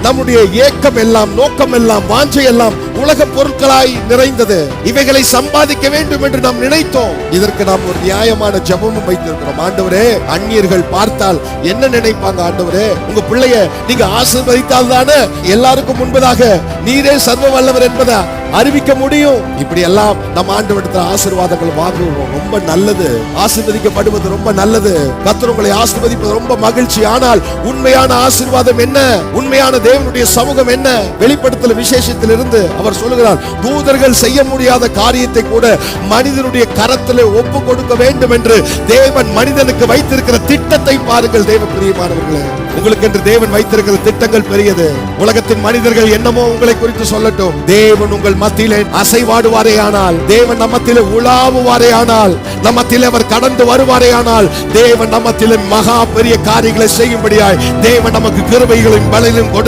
நம்முடைய ஏக்கம் எல்லாம், நோக்கம் எல்லாம், வாஞ்சை எல்லாம் உலக பொருட்களாய் நிறைந்தது. இவைகளை சம்பாதிக்க வேண்டும் என்று நாம் நினைத்தோம். இதற்கு நாம் ஒரு நியாயமான ஜெபமும் வைத்திருக்கிறோம். ஆண்டவரே, அந்நியர்கள் பார்த்தால் என்ன நினைப்பாங்க? ஆண்டவரே, உங்க பிள்ளைய நீங்க ஆசீர்வதித்தால் தானே எல்லாருக்கும் முன்பதாக நீரே சர்வ வல்லவர் என்பதை அறிவிக்க முடியும். இப்படி எல்லாம் நம்ம ஆண்டவரிடத்தில் ஆசீர்வாதங்கள் வாங்குவோம். ரொம்ப நல்லது. ஆசீர்வதிக்கப்படுவது ரொம்ப நல்லது. கர்த்தர் உங்களை ஆசீர்வதிப்பது ரொம்ப மகிழ்ச்சி. ஆனால் உண்மையான ஆசீர்வாதம் என்ன? உண்மையான தேவனுடைய சமூகம் என்ன? வெளிப்படுத்தல் விசேஷத்தில் இருந்து அவர் சொல்லுகிறார், தூதர்கள் செய்ய முடியாத காரியத்தை கூட மனிதனுடைய கரத்திலே ஒப்பு கொடுக்க வேண்டும் என்று தேவன் மனிதனுக்கு வைத்திருக்கிற திட்டத்தை பாருங்கள். தேவ பிரியமானவர்களே, உங்களுக்கு என்று தேவன் வைத்திருக்கிற திட்டங்கள் பெரியது. உலகத்தின் மனிதர்கள் என்னமோ உங்களை குறித்து சொல்லட்டும். தேவன் உங்கள் மத்தியிலே அசைவாடுவாரே ஆனால், தேவன் நம்மத்திலே உலாவுவாரே ஆனால், நம்மத்திலே அவர் கடந்து வருவாரே ஆனால், தேவன் நம்மத்திலே மகா பெரிய காரியங்களை செய்யும்படியாய் தேவன் நமக்கு கிருபைகளையும் பலனையும் கொடு